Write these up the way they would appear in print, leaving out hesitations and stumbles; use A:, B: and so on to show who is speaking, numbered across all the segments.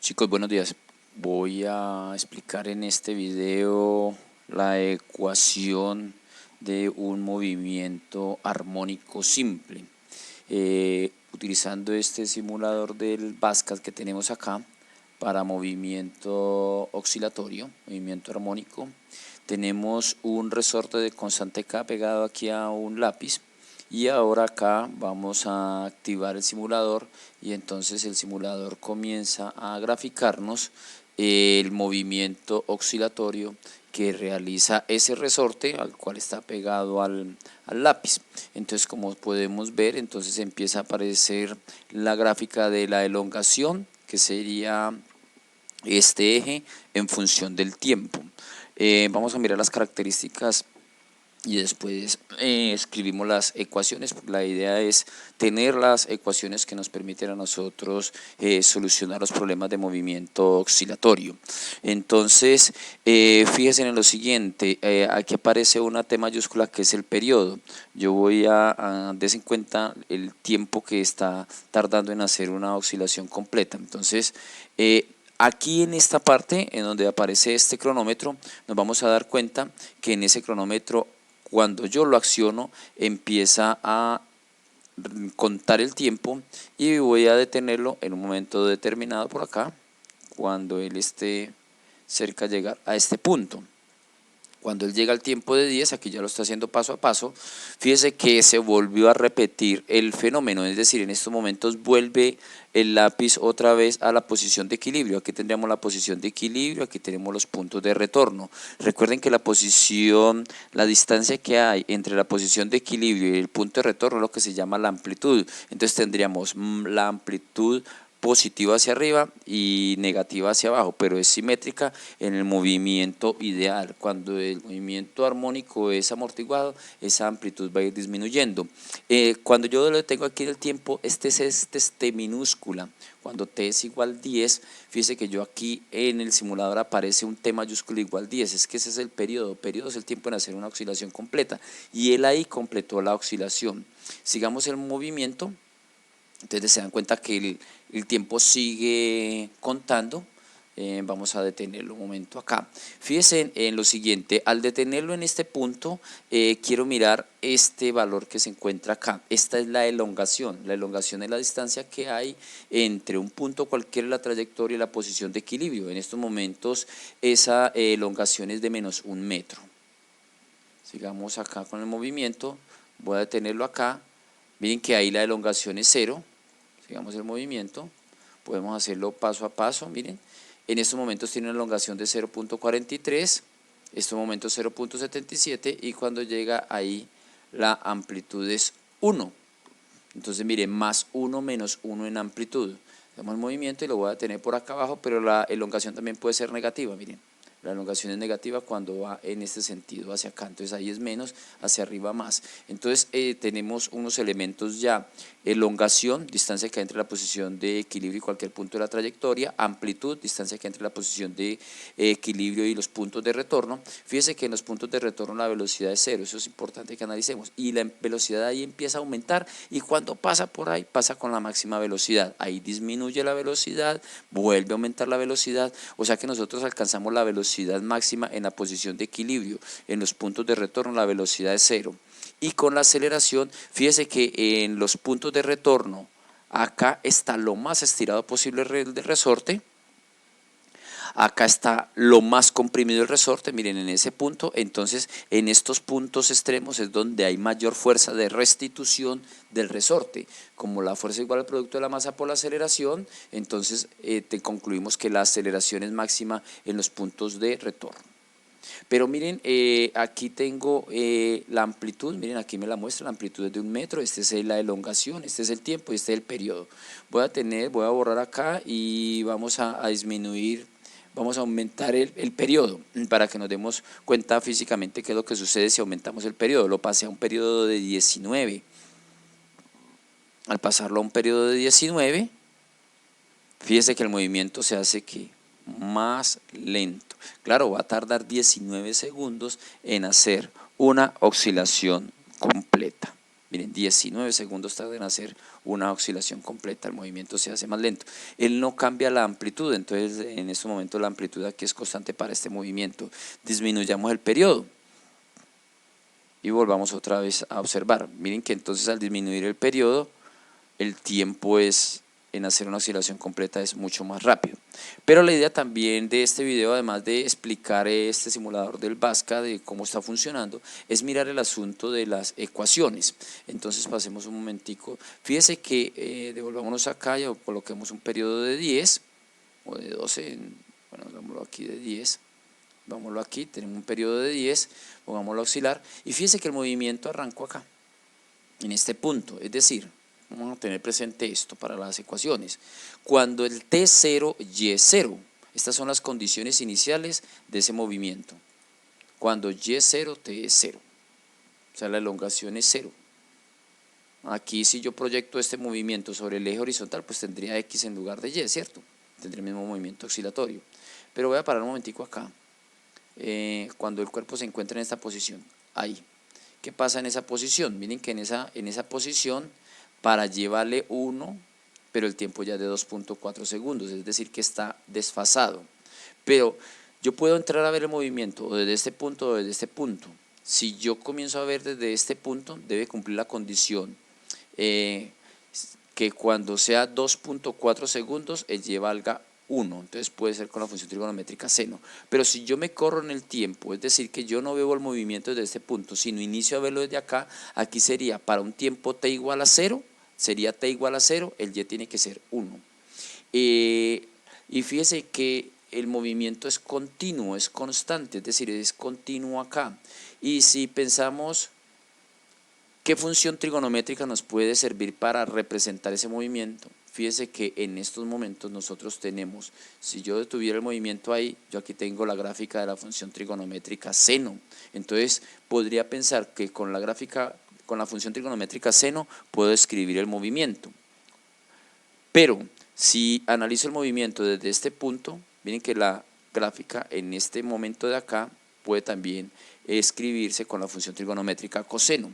A: Chicos, buenos días. Voy a explicar en este video la ecuación de un movimiento armónico simple. Utilizando este simulador del BASCAD que tenemos acá para movimiento oscilatorio, movimiento armónico, tenemos un resorte de constante K pegado aquí a un lápiz. Y ahora acá vamos a activar el simulador y entonces el simulador comienza a graficarnos el movimiento oscilatorio que realiza ese resorte al cual está pegado al lápiz. Entonces, como podemos ver, entonces empieza a aparecer la gráfica de la elongación, que sería este eje en función del tiempo. Vamos a mirar las características y después escribimos las ecuaciones. La idea es tener las ecuaciones que nos permiten a nosotros solucionar los problemas de movimiento oscilatorio. Entonces, fíjense en lo siguiente, aquí aparece una T mayúscula que es el periodo. Yo voy a des en cuenta el tiempo que está tardando en hacer una oscilación completa. Entonces, aquí en esta parte en donde aparece este cronómetro, nos vamos a dar cuenta que en ese cronómetro, cuando yo lo acciono, empieza a contar el tiempo y voy a detenerlo en un momento determinado por acá, cuando él esté cerca de llegar a este punto. Cuando él llega al tiempo de 10, aquí ya lo está haciendo paso a paso, fíjese que se volvió a repetir el fenómeno, es decir, en estos momentos vuelve el lápiz otra vez a la posición de equilibrio. Aquí tendríamos la posición de equilibrio, aquí tenemos los puntos de retorno. Recuerden que la distancia que hay entre la posición de equilibrio y el punto de retorno es lo que se llama la amplitud. Entonces tendríamos la amplitud positiva hacia arriba y negativa hacia abajo, pero es simétrica en el movimiento ideal. Cuando el movimiento armónico es amortiguado, esa amplitud va a ir disminuyendo. Cuando yo lo tengo aquí en el tiempo, este es T minúscula. Cuando T es igual 10, fíjese que yo aquí en el simulador aparece un T mayúscula igual 10, es que ese es el periodo. Periodo es el tiempo en hacer una oscilación completa, y él ahí completó la oscilación. Sigamos el movimiento. Entonces se dan cuenta que el tiempo sigue contando. Vamos a detenerlo un momento acá. Fíjense en lo siguiente, al detenerlo en este punto, quiero mirar este valor que se encuentra acá. Esta es la elongación. La elongación es la distancia que hay entre un punto cualquiera en la trayectoria y la posición de equilibrio. En estos momentos esa elongación es de -1 metro. Sigamos acá con el movimiento. Voy a detenerlo acá. Miren que ahí la elongación es 0. Sigamos el movimiento. Podemos hacerlo paso a paso. Miren, en estos momentos tiene una elongación de 0.43, estos momentos 0.77, y cuando llega ahí la amplitud es 1. Entonces miren, más 1 menos 1 en amplitud. Hacemos el movimiento y lo voy a tener por acá abajo, pero la elongación también puede ser negativa. Miren, la elongación es negativa cuando va en este sentido hacia acá, entonces ahí es menos, hacia arriba más. Entonces tenemos unos elementos ya: elongación, distancia que hay entre la posición de equilibrio y cualquier punto de la trayectoria; amplitud, distancia que hay entre la posición de equilibrio y los puntos de retorno. Fíjese que en los puntos de retorno la velocidad es 0, eso es importante que analicemos, y la velocidad ahí empieza a aumentar, y cuando pasa por ahí, pasa con la máxima velocidad. Ahí disminuye la velocidad, vuelve a aumentar la velocidad, o sea que nosotros alcanzamos la velocidad máxima en la posición de equilibrio. En los puntos de retorno la velocidad es 0. Y con la aceleración, fíjese que en los puntos de retorno, acá está lo más estirado posible el resorte. Acá está lo más comprimido el resorte, miren, en ese punto. Entonces en estos puntos extremos es donde hay mayor fuerza de restitución del resorte. Como la fuerza es igual al producto de la masa por la aceleración, entonces concluimos que la aceleración es máxima en los puntos de retorno. Pero miren, aquí tengo la amplitud, miren, aquí me la muestra, la amplitud es de 1 metro, esta es la elongación, este es el tiempo y este es el periodo. Voy a borrar acá y vamos a disminuir. Vamos a aumentar el periodo para que nos demos cuenta físicamente qué es lo que sucede si aumentamos el periodo. Lo pasé a un periodo de 19. Al pasarlo a un periodo de 19, fíjese que el movimiento se hace más lento. Claro, va a tardar 19 segundos en hacer una oscilación completa. Miren, 19 segundos tarda en hacer una oscilación completa, el movimiento se hace más lento. Él no cambia la amplitud, entonces en este momento la amplitud aquí es constante para este movimiento. Disminuyamos el periodo y volvamos otra vez a observar. Miren que entonces al disminuir el periodo, el tiempo en hacer una oscilación completa es mucho más rápido. Pero la idea también de este video, además de explicar este simulador del VASCA, de cómo está funcionando, es mirar el asunto de las ecuaciones. Entonces pasemos un momentico. Fíjese que devolvámonos acá y coloquemos un periodo de 10 o de 12, bueno, hagámoslo aquí de 10. Vámonos aquí, tenemos un periodo de 10, pongámoslo a oscilar, y fíjese que el movimiento arrancó acá, en este punto, es decir, vamos a tener presente esto para las ecuaciones. Cuando el T0, Y0, estas son las condiciones iniciales de ese movimiento. Cuando Y0, T es 0, o sea la elongación es 0. Aquí si yo proyecto este movimiento sobre el eje horizontal, pues tendría X en lugar de Y, ¿cierto? Tendría el mismo movimiento oscilatorio. Pero voy a parar un momentico acá. Cuando el cuerpo se encuentra en esta posición, ahí. ¿Qué pasa en esa posición? Miren que en esa posición, para llevarle 1, pero el tiempo ya es de 2.4 segundos, es decir que está desfasado. Pero yo puedo entrar a ver el movimiento o desde este punto o desde este punto. Si yo comienzo a ver desde este punto, debe cumplir la condición que cuando sea 2.4 segundos, el Y valga 1, entonces puede ser con la función trigonométrica seno. Pero si yo me corro en el tiempo, es decir que yo no veo el movimiento desde este punto, sino inicio a verlo desde acá, aquí sería para un tiempo t igual a 0, sería t igual a 0, el Y tiene que ser 1. Y fíjese que el movimiento es continuo, es constante, es decir, es continuo acá. Y si pensamos ¿qué función trigonométrica nos puede servir para representar ese movimiento? Fíjese que en estos momentos nosotros tenemos, si yo detuviera el movimiento ahí, yo aquí tengo la gráfica de la función trigonométrica seno. Entonces podría pensar que con la función trigonométrica seno puedo escribir el movimiento. Pero si analizo el movimiento desde este punto, miren que la gráfica en este momento de acá puede también escribirse con la función trigonométrica coseno.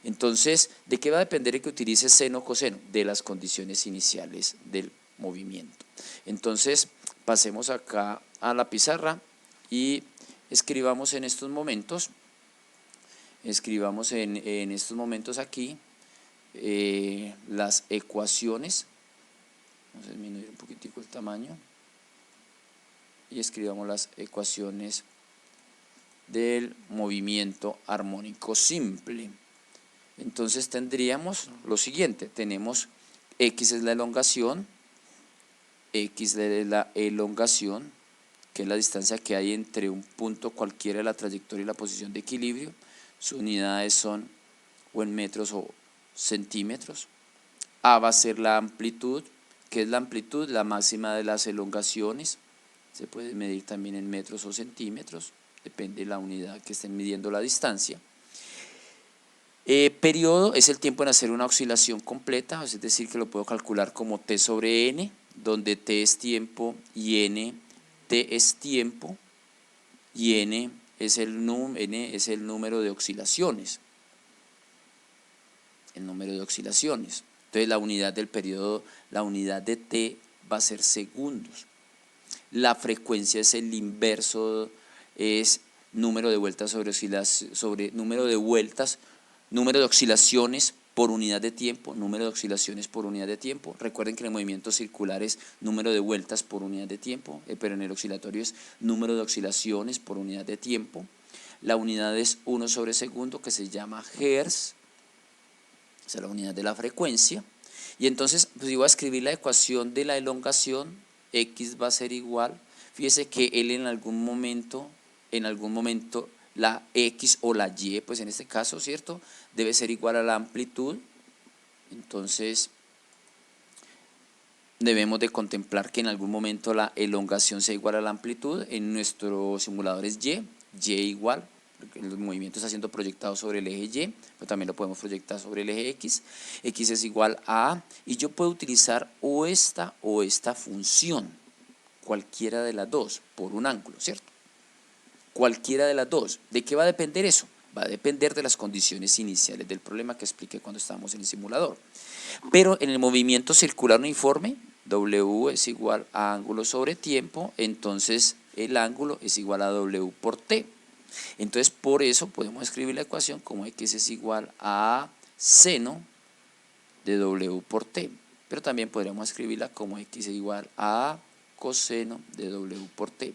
A: Entonces, ¿de qué va a depender el que utilice seno o coseno? De las condiciones iniciales del movimiento. Entonces, pasemos acá a la pizarra y escribamos en estos momentos, aquí las ecuaciones. Vamos a disminuir un poquitico el tamaño y escribamos las ecuaciones del movimiento armónico simple. Entonces tendríamos lo siguiente, tenemos X es la elongación, X es la elongación, que es la distancia que hay entre un punto cualquiera de la trayectoria y la posición de equilibrio. Sus unidades son o en metros o centímetros. A va a ser la amplitud, que es la amplitud, la máxima de las elongaciones. Se puede medir también en metros o centímetros, depende de la unidad que estén midiendo la distancia. Periodo es el tiempo en hacer una oscilación completa, es decir que lo puedo calcular como T sobre N, donde T es tiempo y T es tiempo y N es el número de oscilaciones. Entonces la unidad del periodo, la unidad de T va a ser segundos. La frecuencia es el inverso, es número de vueltas sobre número de vueltas, número de oscilaciones por unidad de tiempo, número de oscilaciones por unidad de tiempo. Recuerden que en el movimiento circular es número de vueltas por unidad de tiempo, pero en el oscilatorio es número de oscilaciones por unidad de tiempo. La unidad es 1 sobre segundo, que se llama Hertz, esa es la unidad de la frecuencia. Y entonces, pues yo voy a escribir la ecuación de la elongación, X va a ser igual, fíjese que él en algún momento la X o la Y, pues en este caso, ¿cierto? Debe ser igual a la amplitud. Entonces, debemos de contemplar que en algún momento la elongación sea igual a la amplitud. En nuestro simulador es Y igual, porque el movimiento está siendo proyectado sobre el eje Y, pero también lo podemos proyectar sobre el eje X. X es igual a A, y yo puedo utilizar o esta función, cualquiera de las dos, por un ángulo, ¿cierto? Cualquiera de las dos. ¿De qué va a depender eso? Va a depender de las condiciones iniciales del problema que expliqué cuando estábamos en el simulador. Pero en el movimiento circular uniforme, W es igual a ángulo sobre tiempo, entonces el ángulo es igual a W por T. Entonces por eso podemos escribir la ecuación como X es igual a seno de W por T. Pero también podríamos escribirla como X es igual a coseno de W por T.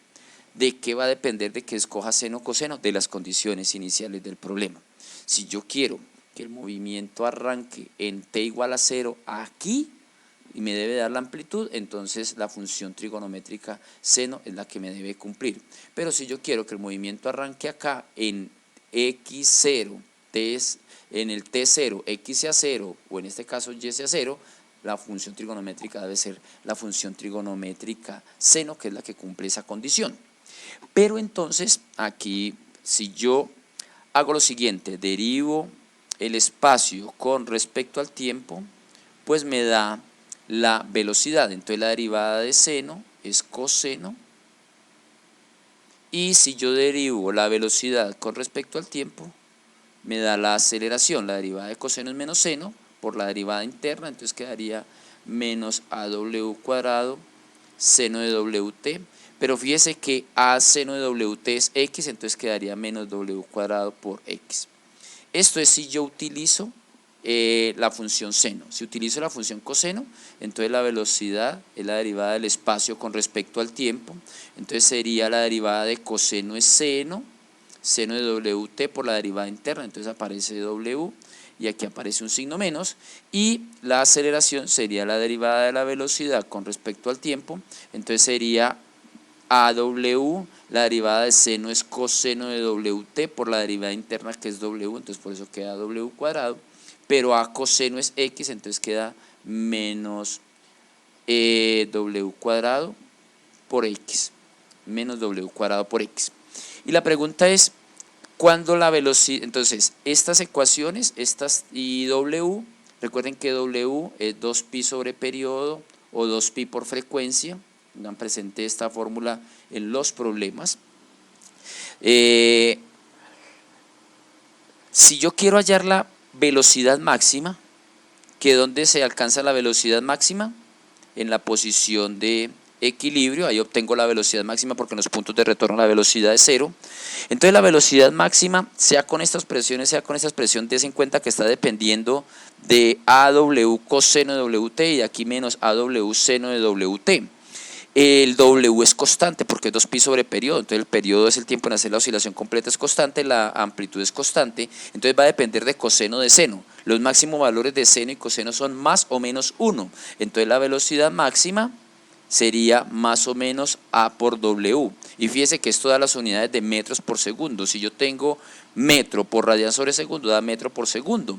A: ¿De qué va a depender de que escoja seno o coseno? De las condiciones iniciales del problema. Si yo quiero que el movimiento arranque en T igual a 0 aquí y me debe dar la amplitud, entonces la función trigonométrica seno es la que me debe cumplir. Pero si yo quiero que el movimiento arranque acá en X0, en el T0, X sea 0 o en este caso Y sea 0, la función trigonométrica debe ser la función trigonométrica seno, que es la que cumple esa condición. Pero entonces aquí si yo hago lo siguiente, derivo el espacio con respecto al tiempo, pues me da la velocidad. Entonces la derivada de seno es coseno, y si yo derivo la velocidad con respecto al tiempo, me da la aceleración. La derivada de coseno es menos seno por la derivada interna, entonces quedaría menos AW cuadrado seno de WT. Pero fíjese que a seno de WT es X, entonces quedaría menos W cuadrado por X. Esto es si yo utilizo la función seno. Si utilizo la función coseno, entonces la velocidad es la derivada del espacio con respecto al tiempo. Entonces sería la derivada de coseno es seno de WT por la derivada interna, entonces aparece W y aquí aparece un signo menos, y la aceleración sería la derivada de la velocidad con respecto al tiempo, entonces sería AW, la derivada de seno es coseno de WT por la derivada interna que es W, entonces por eso queda W cuadrado, pero A coseno es X, entonces queda menos W cuadrado por X, menos W cuadrado por X. Y la pregunta es, ¿cuándo la velocidad? Entonces, estas ecuaciones, estas y W, recuerden que W es 2pi sobre periodo o 2pi por frecuencia. Presenté esta fórmula en los problemas. Si yo quiero hallar la velocidad máxima, ¿que dónde se alcanza la velocidad máxima? En la posición de equilibrio, ahí obtengo la velocidad máxima porque en los puntos de retorno la velocidad es 0. Entonces la velocidad máxima, sea con estas expresiones, sea con esta expresión, des en cuenta que está dependiendo de AW coseno de WT y aquí menos AW seno de WT. El W es constante porque es 2pi sobre periodo, entonces el periodo es el tiempo en hacer la oscilación completa, es constante, la amplitud es constante, entonces va a depender de coseno de seno. Los máximos valores de seno y coseno son más o menos 1, entonces la velocidad máxima sería más o menos A por W. Y fíjese que esto da las unidades de metros por segundo. Si yo tengo metro por radian sobre segundo, da metro por segundo.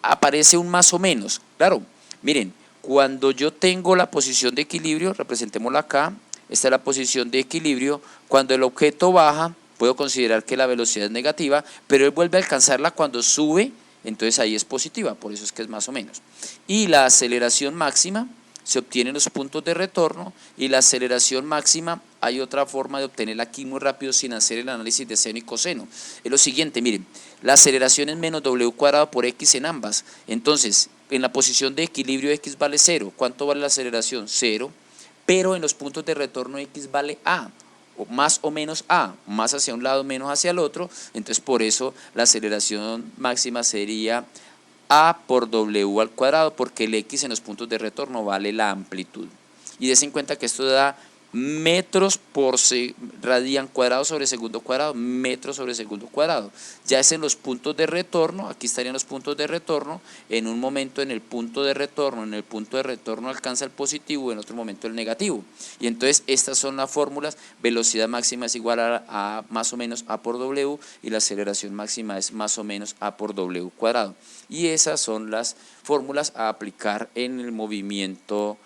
A: Aparece un más o menos. Claro, miren, cuando yo tengo la posición de equilibrio, representémosla acá, esta es la posición de equilibrio, cuando el objeto baja, puedo considerar que la velocidad es negativa, pero él vuelve a alcanzarla cuando sube, entonces ahí es positiva, por eso es que es más o menos. Y la aceleración máxima se obtiene en los puntos de retorno, y la aceleración máxima hay otra forma de obtenerla aquí muy rápido sin hacer el análisis de seno y coseno. Es lo siguiente, miren, la aceleración es menos W cuadrado por X en ambas, entonces en la posición de equilibrio X vale 0, ¿cuánto vale la aceleración? 0, pero en los puntos de retorno X vale A, o más o menos A, más hacia un lado, menos hacia el otro, entonces por eso la aceleración máxima sería A por W al cuadrado, porque el X en los puntos de retorno vale la amplitud. Y des en cuenta que esto da metros por radian cuadrado sobre segundo cuadrado, metros sobre segundo cuadrado. Ya es en los puntos de retorno, aquí estarían los puntos de retorno, en un momento en el punto de retorno, alcanza el positivo, en otro momento el negativo. Y entonces estas son las fórmulas, velocidad máxima es igual a más o menos A por W, y la aceleración máxima es más o menos A por W cuadrado. Y esas son las fórmulas a aplicar en el movimiento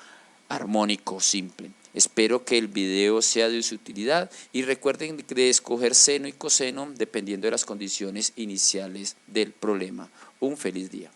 A: armónico simple. Espero que el video sea de su utilidad y recuerden de escoger seno y coseno dependiendo de las condiciones iniciales del problema. Un feliz día.